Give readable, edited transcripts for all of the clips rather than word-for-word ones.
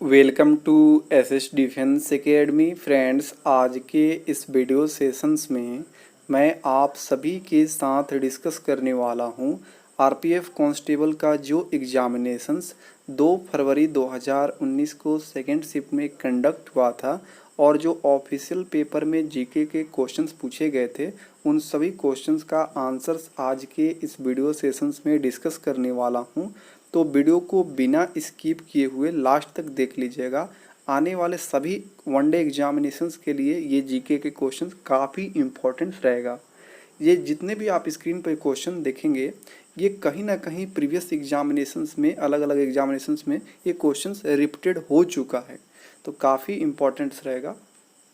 Welcome to SS defence academy friends. आज के इस वीडियो सेशंस में मैं आप सभी के साथ डिस्कस करने वाला हूं आरपीएफ कांस्टेबल का जो एग्जामिनेशंस 2 फरवरी 2019 को सेकेंड शिफ्ट में कंडक्ट हुआ था और जो ऑफिशियल पेपर में जीके के क्वेश्चंस पूछे गए थे उन सभी क्वेश्चंस का आंसर्स आज के इस वीडियो सेशंस में डिस्कस करने वाला हूं। तो वीडियो को बिना स्किप किए हुए लास्ट तक देख लीजिएगा। आने वाले सभी वनडे एग्जामिनेशंस के लिए ये जीके के क्वेश्चंस काफ़ी इम्पोर्टेंट रहेगा। ये जितने भी आप स्क्रीन पर क्वेश्चन देखेंगे ये कहीं ना कहीं प्रीवियस एग्जामिनेशंस में अलग अलग एग्जामिनेशंस में ये क्वेश्चंस रिपीटेड हो चुका है, तो काफ़ी इम्पोर्टेंट रहेगा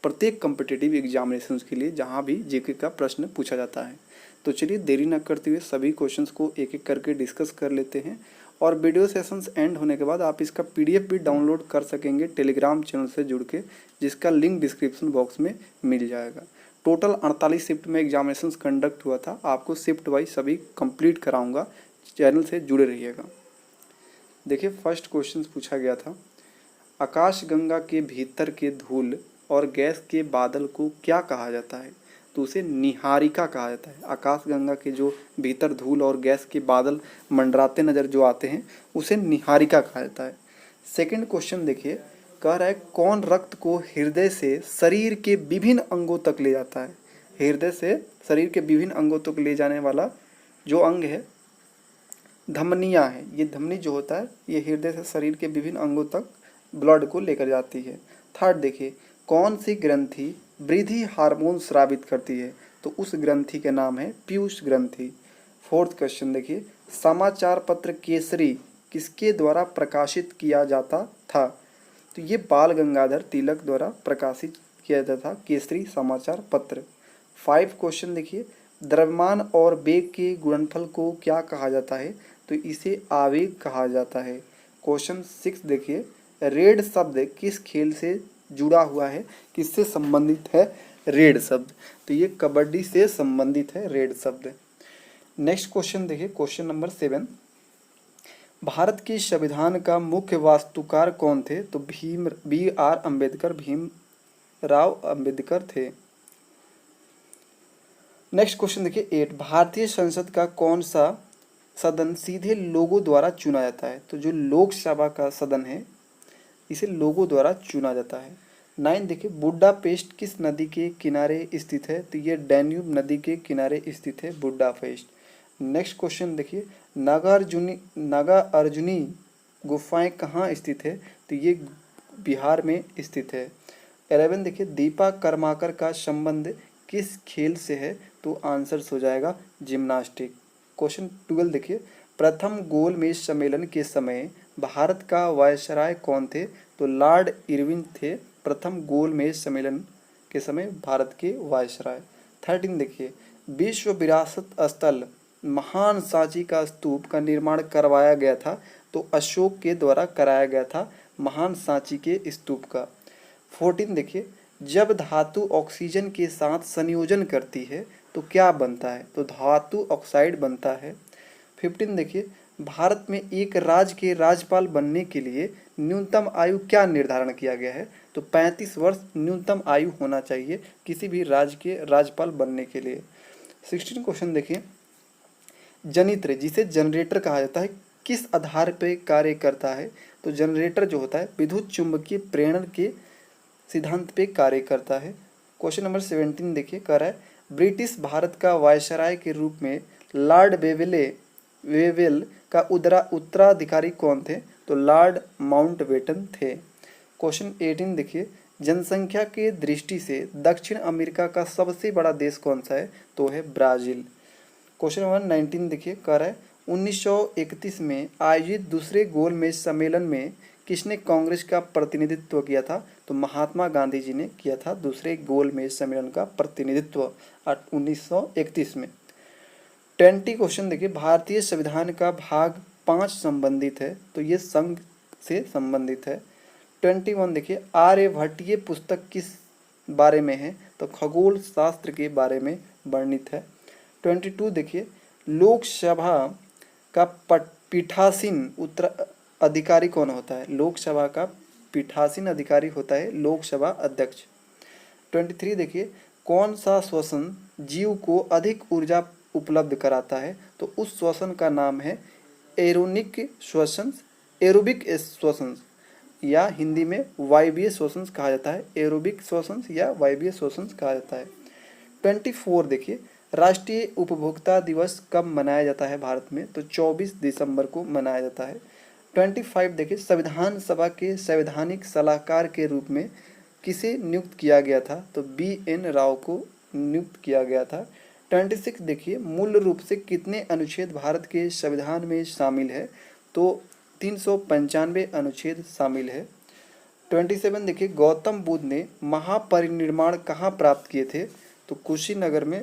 प्रत्येक कम्पिटिटिव एग्जामिनेशंस के लिए जहाँ भी जीके का प्रश्न पूछा जाता है। तो चलिए देरी न करते हुए सभी क्वेश्चंस को एक एक करके डिस्कस कर लेते हैं और वीडियो सेशंस एंड होने के बाद आप इसका पीडीएफ भी डाउनलोड कर सकेंगे टेलीग्राम चैनल से जुड़ के, जिसका लिंक डिस्क्रिप्शन बॉक्स में मिल जाएगा। टोटल 48 शिफ्ट में एग्जामिनेशंस कंडक्ट हुआ था, आपको शिफ्ट वाइज सभी कंप्लीट कराऊंगा, चैनल से जुड़े रहिएगा। देखिए फर्स्ट क्वेश्चन पूछा गया था, आकाशगंगा के भीतर के धूल और गैस के बादल को क्या कहा जाता है? तो उसे निहारिका कहा जाता है। आकाशगंगा के जो भीतर धूल और गैस के बादल मंडराते नजर जो आते हैं उसे निहारिका कहा जाता है। सेकंड क्वेश्चन देखिए, कह रहा है कौन रक्त को हृदय से शरीर के विभिन्न अंगों तक ले जाता है? हृदय से शरीर के विभिन्न अंगों तक ले जाने वाला जो अंग है धमनियाँ है। ये धमनी जो होता है ये हृदय से शरीर के विभिन्न अंगों तक ब्लड को लेकर जाती है। थर्ड देखिए, कौन सी ग्रंथि वृद्धि हार्मोन स्रावित करती है? तो उस ग्रंथि के नाम है पीयूष ग्रंथि। फोर्थ क्वेश्चन देखिए, समाचार पत्र केसरी किसके द्वारा प्रकाशित किया जाता था? तो ये बाल गंगाधर तिलक द्वारा प्रकाशित किया जाता था केसरी समाचार पत्र। 5 क्वेश्चन देखिए, द्रव्यमान और वेग के गुणनफल को क्या कहा जाता है? तो इसे आवेग कहा जाता है। क्वेश्चन 6 देखिए, रेड शब्द किस खेल से जुड़ा हुआ है? किससे संबंधित है रेड शब्द? तो ये कबड्डी से संबंधित है रेड शब्द। नेक्स्ट क्वेश्चन देखिए, क्वेश्चन नंबर 7, भारत के संविधान का मुख्य वास्तुकार कौन थे? तो BR अम्बेडकर, भीमराव अम्बेडकर थे। नेक्स्ट क्वेश्चन देखिए 8, भारतीय संसद का कौन सा सदन सीधे लोगों द्वारा चुना जाता है? तो जो लोकसभा का सदन है इसे लोगों द्वारा चुना जाता है। 9 देखिए, बुडापेस्ट किस नदी के किनारे स्थित है? तो ये डैन्यूब नदी के किनारे स्थित है बुडापेस्ट। नेक्स्ट क्वेश्चन देखिए, नागा अर्जुनी गुफाएं कहाँ स्थित है? तो ये बिहार में स्थित है। 11 देखिए, दीपा कर्माकर का संबंध किस खेल से है? तो आंसर्स हो जाएगा जिम्नास्टिक। क्वेश्चन 12 देखिए, प्रथम गोलमेज सम्मेलन के समय भारत का वायसराय कौन थे? तो लॉर्ड इरविन थे प्रथम गोलमेज सम्मेलन के समय भारत के वायसराय। 13 देखिए, विश्व विरासत स्थल महान सांची का स्तूप का निर्माण करवाया गया था? तो अशोक के द्वारा कराया गया था महान सांची के स्तूप का। 14 देखिए, जब धातु ऑक्सीजन के साथ संयोजन करती है तो क्या बनता है? तो धातु ऑक्साइड बनता है। 15 देखिए, भारत में एक राज्य के राज्यपाल बनने के लिए न्यूनतम आयु क्या निर्धारण किया गया है? तो 35 वर्ष न्यूनतम आयु होना चाहिए किसी भी राज्य के राज्यपाल बनने के लिए। 16 क्वेश्चन देखिए, जनित्र जिसे जनरेटर कहा जाता है किस आधार पर कार्य करता है? तो जनरेटर जो होता है विद्युत चुंबकीय प्रेरण के सिद्धांत पे कार्य करता है। क्वेश्चन नंबर 17 देखिए, कह रहा है ब्रिटिश भारत का वायसराय के रूप में लॉर्ड वेवेल का उत्तराधिकारी कौन थे? तो लॉर्ड माउंटबेटन थे। क्वेश्चन 18 देखिए, जनसंख्या के दृष्टि से दक्षिण अमेरिका का सबसे बड़ा देश कौन सा है? तो है ब्राजील। क्वेश्चन नंबर 19 देखिए, कह रहा है 1931 में आयोजित दूसरे गोलमेज सम्मेलन में किसने कांग्रेस का प्रतिनिधित्व किया था? तो महात्मा गांधी जी ने किया था दूसरे गोलमेज सम्मेलन का प्रतिनिधित्व 1931 में। 20 क्वेश्चन देखिए, भारतीय संविधान का भाग 5 संबंधित है? तो ये संघ से संबंधित है। 21 देखिए, आर्यभट्टीय पुस्तक किस बारे में है? तो खगोल शास्त्र के बारे में वर्णित है। 22 देखिए, लोकसभा का पीठासीन उत्तराधिकारी कौन होता है? लोकसभा का पीठासीन अधिकारी होता है लोकसभा अध्यक्ष। 23 देखिए, कौन सा श्वसन जीव को अधिक ऊर्जा उपलब्ध कराता है? तो उस श्वसन का नाम है एरोनिक श्वसन, एरोबिक श्वसन, या हिंदी में वायवीय श्वसन कहा जाता है। एरोबिक श्वसन या वायवीय श्वसन कहा जाता है। 24 देखिए, राष्ट्रीय उपभोक्ता दिवस कब मनाया जाता है भारत में? तो 24 दिसंबर को मनाया जाता है। 25 देखिए, संविधान सभा के संवैधानिक सलाहकार के रूप में किसे नियुक्त किया गया था? तो BN राव को नियुक्त किया गया था। 26 देखिए, मूल रूप से कितने अनुच्छेद भारत के संविधान में शामिल है? तो 395 अनुच्छेद शामिल है। 27 देखिए, गौतम बुद्ध ने महापरिनिर्वाण कहाँ प्राप्त किए थे? तो कुशीनगर में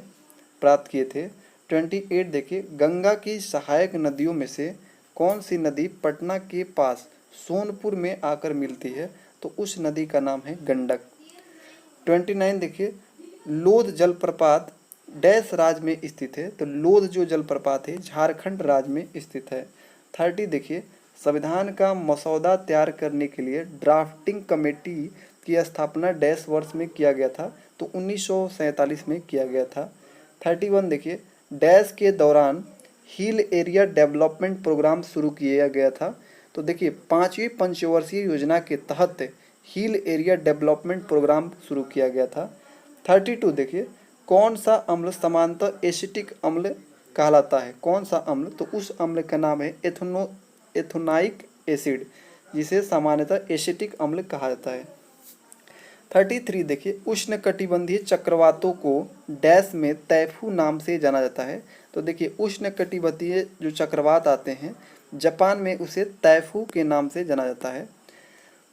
प्राप्त किए थे। 28 देखिए, गंगा की सहायक नदियों में से कौन सी नदी पटना के पास सोनपुर में आकर मिलती है? तो उस नदी का नाम है गंडक। 29 देखिए, लोध जलप्रपात डैश राज्य में स्थित है? तो लोध जो जलप्रपात है झारखंड राज्य में स्थित है। 30 देखिए, संविधान का मसौदा तैयार करने के लिए ड्राफ्टिंग कमेटी की स्थापना डैश वर्ष में किया गया था? तो 1947 में किया गया था। 31 देखिए, डैश के दौरान हिल एरिया डेवलपमेंट प्रोग्राम शुरू किया गया था? तो देखिए, 5वीं पंचवर्षीय योजना के तहत हिल एरिया डेवलपमेंट प्रोग्राम शुरू किया गया था। 32 देखिए, कौन सा अम्ल समांतर एसिटिक अम्ल कहलाता है? कौन सा अम्ल? तो उस अम्ल का नाम है एथोनाइक एसिड, जिसे सामान्यतः एसिटिक अम्ल कहा जाता है। 33 देखिए, उष्णकटिबंधीय चक्रवातों को डैश में तैफू नाम से जाना जाता है? तो देखिए, उष्णकटिबंधीय जो चक्रवात आते हैं जापान में उसे तैफू के नाम से जाना जाता है।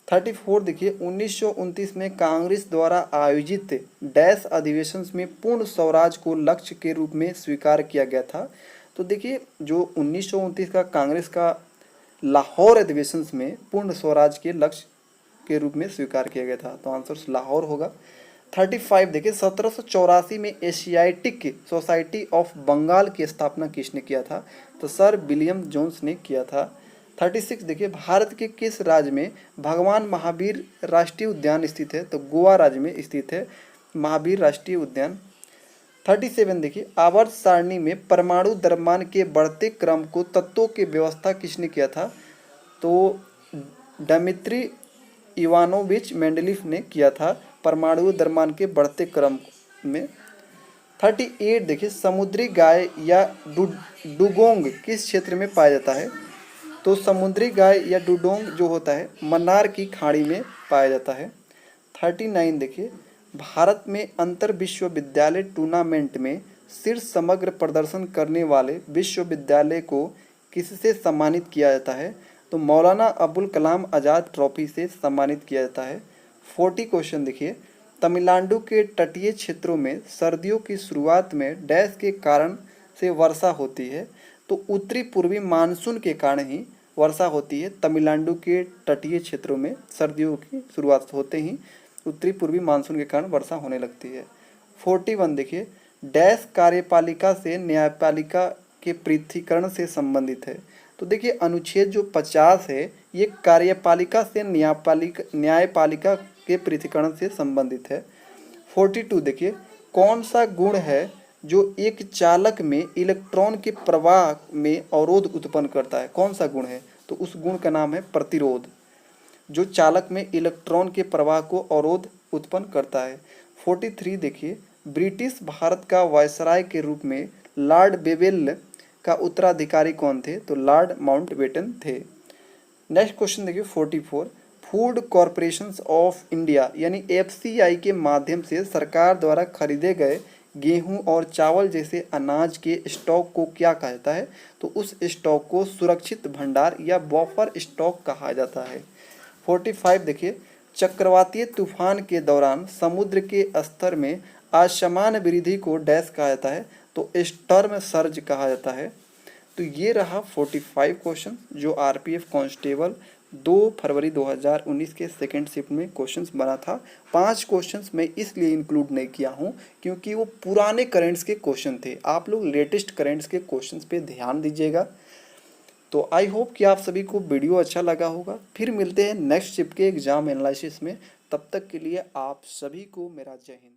34 देखिए, 1929 में कांग्रेस द्वारा आयोजित डैश अधिवेशन में पूर्ण स्वराज को लक्ष्य के रूप में स्वीकार किया गया था? तो देखिए, जो 1929 का कांग्रेस का लाहौर अधिवेशन में पूर्ण स्वराज के लक्ष्य के रूप में स्वीकार किया गया था, तो आंसर लाहौर होगा। 35 देखिए, 1784 में एशियाटिक सोसाइटी ऑफ बंगाल की स्थापना किसने किया था? तो सर विलियम जोन्स ने किया था। 36 देखिए, भारत के किस राज्य में भगवान महावीर राष्ट्रीय उद्यान स्थित है? तो गोवा राज्य में स्थित है महावीर राष्ट्रीय उद्यान। 37 देखिए, आवर्त सारणी में परमाणु द्रव्यमान के बढ़ते क्रम को तत्वों की व्यवस्था किसने किया था? तो डिमित्री इवानोविच मेंडलीफ ने किया था परमाणु द्रव्यमान के बढ़ते क्रम में। 38 देखिए, समुद्री गाय या डुगोंग किस क्षेत्र में पाया जाता है? तो समुद्री गाय या डुगोंग जो होता है मन्नार की खाड़ी में पाया जाता है। 39 देखिए, भारत में अंतर विश्वविद्यालय टूर्नामेंट में शीर्ष समग्र प्रदर्शन करने वाले विश्वविद्यालय को किससे सम्मानित किया जाता है? तो मौलाना अबुल कलाम आज़ाद ट्रॉफी से सम्मानित किया जाता है। 40 क्वेश्चन देखिए, तमिलनाडु के तटीय क्षेत्रों में सर्दियों की शुरुआत में डैश के कारण से वर्षा होती है? तो उत्तरी पूर्वी मानसून के कारण ही वर्षा होती है। तमिलनाडु के तटीय क्षेत्रों में सर्दियों की शुरुआत होते ही उत्तरी पूर्वी मानसून के कारण वर्षा होने लगती है। 41 देखिए, डैश कार्यपालिका से न्यायपालिका के पृथक्करण से संबंधित है? तो देखिए, अनुच्छेद जो 50 है ये कार्यपालिका से न्यायपालिका के पृथक्करण से संबंधित है। 42 देखिए, कौन सा गुण है जो एक चालक में इलेक्ट्रॉन के प्रवाह में अवरोध उत्पन्न करता है? कौन सा गुण है? तो उस गुण का नाम है प्रतिरोध, जो चालक में इलेक्ट्रॉन के प्रवाह को अवरोध उत्पन्न करता है। 43 देखिए, ब्रिटिश भारत का वायसराय के रूप में लॉर्ड बेवेल का उत्तराधिकारी कौन थे? तो लॉर्ड माउंटबेटन थे। नेक्स्ट क्वेश्चन देखिए 44, फूड कॉरपोरेशन ऑफ इंडिया यानी FCI के माध्यम से सरकार द्वारा खरीदे गए गेहूं और चावल जैसे अनाज के स्टॉक को क्या कहा जाता है? तो उस स्टॉक को सुरक्षित भंडार या बफर स्टॉक कहा जाता है। 45 देखिए, चक्रवातीय तूफान के दौरान समुद्र के स्तर में असमान वृद्धि को डैश कहा जाता है? तो स्टॉर्म सर्ज कहा जाता है। तो ये रहा 45 क्वेश्चन जो RPF कांस्टेबल 2 फरवरी 2019 के सेकेंड शिफ्ट में क्वेश्चंस बना था। 5 क्वेश्चंस मैं इसलिए इंक्लूड नहीं किया हूँ क्योंकि वो पुराने करेंट्स के क्वेश्चन थे। आप लोग लेटेस्ट करेंट्स के क्वेश्चंस पे ध्यान दीजिएगा। तो आई होप कि आप सभी को वीडियो अच्छा लगा होगा। फिर मिलते हैं नेक्स्ट शिफ्ट के एग्ज़ाम एनालिसिस में। तब तक के लिए आप सभी को मेरा जय हिंद।